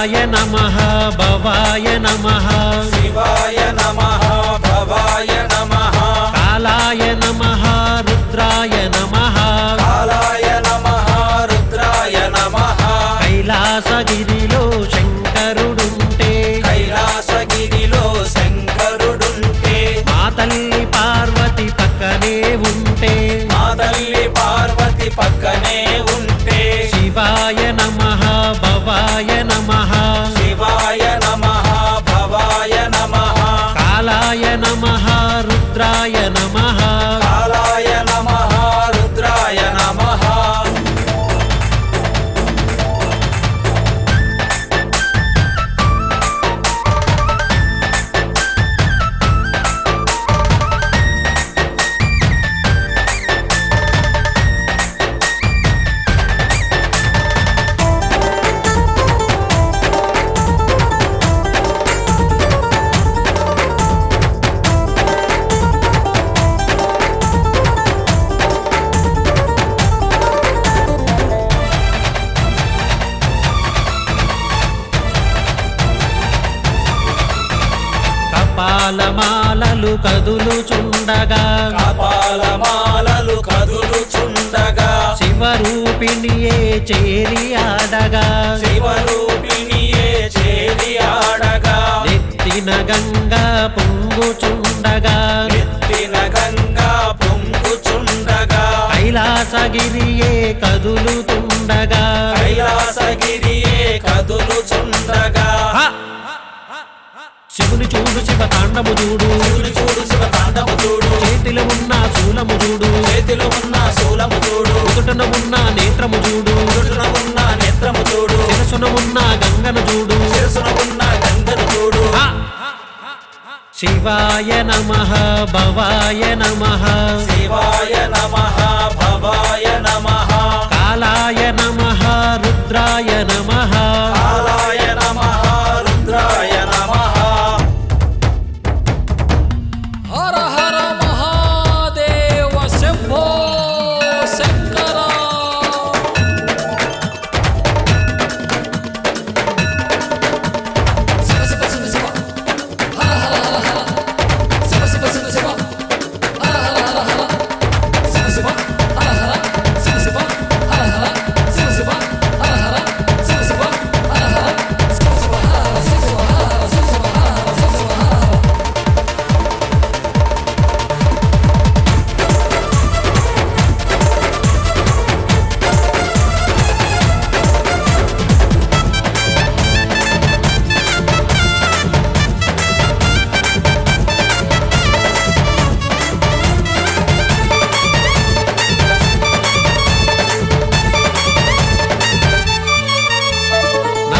శివాయ నమః భవాయ నమః శివాయ నమః భవాయ నమః కాలాయ నమః రుద్రాయ నమః కాలాయ నమః రుద్రాయ నమః కైలాసగిరిలో శంకరుడుంటే కైలాసగిరిలో శంకరుడుంటే మా తల్లి పార్వతి పక్కనే ఉంటే మా తల్లి పార్వతి పక్కనే ఉంటే శివాయ నమః భవాయ నమః శివాయ నమః భవాయ నమః కాలాయ నమః రుద్రాయ నమః కాలాయ నమః రుద్రాయ నమః కపాలమాలలు కదులుచుండగా కపాలమాలలు కదులుచుండగా శివరూపిణియే చేరి ఆడగా శివరూపిణియే చేరి ఆడగా నెత్తిన గంగా పొంగుచుండగా ఎత్తిన గంగా పొంగుచుండగా కైలాసగిరియే కదులుతుండగా కైలాసగిరియే కదులుచుండగా శివుని చూడు శివ తాండము చూడు శివుని చూడు శివ తాండము చూడు చేతిలో ఉన్న శూలము చూడు చేతిలో ఉన్న శూలము చూడు ఎదుటన ఉన్న నేత్రము చూడు ఎదుటన ఉన్న నేత్రము చూడు శిరసున ఉన్న గంగను చూడు శిరసున ఉన్న గంగను చూడు శివాయ నమః భవాయ నమః శివాయ నమః భవాయ నమః కాలాయ నమః రుద్రాయ నమః కాలాయ నమః రుద్రాయ నమః హర హర మహాదేవ శంభో శంకర శివ శివ శివ శివ హర హర హర హర శివ శివ శివ శివ హర హర హర హర శివ శివ హర హర శివ శివ హర హర శివ శివ హర హర శివ శివ హర హర శివ శివ హర శివ శివ హర శివ శివ హర శివ శివ హర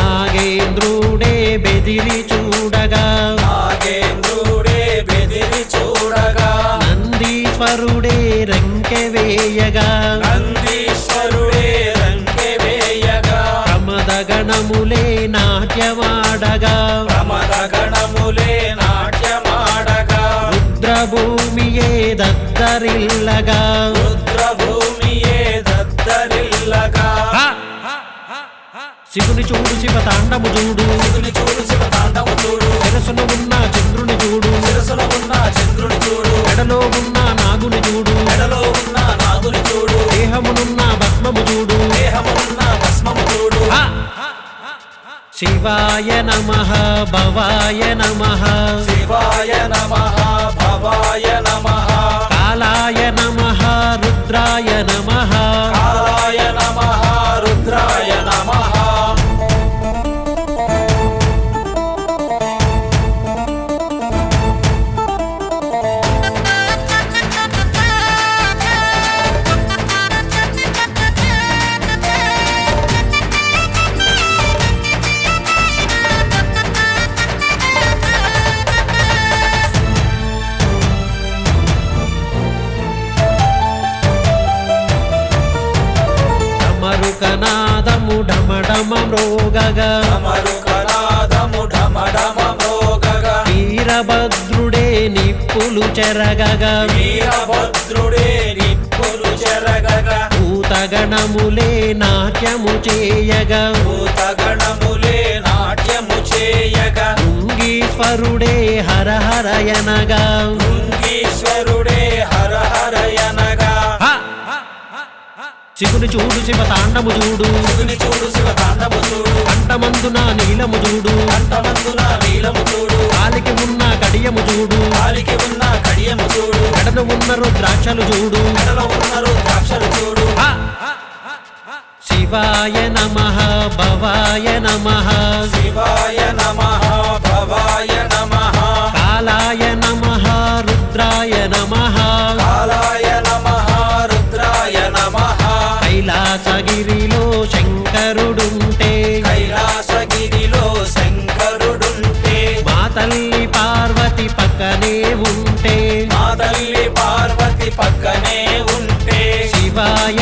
నాగేంద్రుడే బెదిరి చూడగా నాగేంద్రుడే బెదిరి చూడగా నందీశ్వరుడే రంకె వేయగా నందీశ్వరుడే రంకె వేయగా ప్రమద గణములే నాట్యమాడగా ప్రమద గణములే నాట్యమాడగా రుద్రభూమియే దద్దరిల్లగా రుద్రభూమియే దద్దరిల్లగా శివుని చూడు శివ తాండము చూడు శివుని చూడు శివ తాండము చూడు శిరసున ఉన్న చంద్రుని చూడు శిరసున ఉన్న చంద్రుని చూడు ఎడలో ఉన్న నాగుని చూడు మెడలో ఉన్న నాగుని చూడు దేహమునున్న భస్మము చూడు దేహమున్న భస్మము చూడు శివాయ నమః భవాయ నమః శివాయ నమః భవాయ నమః కాలాయ నమః రుద్రాయ నమః కాలాయ నమః రుద్రాయ నమః మరుకనాదము ఢమఢమ మ్రోగగా మరుకనాదము ఢమఢమ మ్రోగగా వీరభద్రుడే నిప్పులు చెరగగా వీరభద్రుడే నిప్పులు చెరగగా భూతగణములే నాట్యము చేయగా భూతగణములే నాట్యమాడగా భృంగీశ్వరుడే హర హరయనగా భృంగీశ్వరుడే హర హరయనగా శివుని చూడు శివ తాండము చూడు శివుని చూడు శివ తాండము చూడు కంఠమందున నీలము చూడు కంఠమందున నీలము చూడు కాలికి ఉన్న కడియము చూడు కాలికి ఉన్న కడియము చూడు మెడను ఉన్న రుద్రాక్షలు చూడు మెడలో ఉన్న రుద్రాక్షలు చూడు శివాయ నమః భవాయ నమః శివాయ నమః భవాయ నమః కాలాయ నమః రుద్రాయ నమః కాలాయ నమః రుద్రాయ నమః కైలాసగిరిలో శంకరుడుంటే కైలాసగిరిలో శంకరుడుంటే మా తల్లి పార్వతి పక్కనే ఉంటే మా తల్లి పార్వతి పక్కనే ఉంటే శివాయ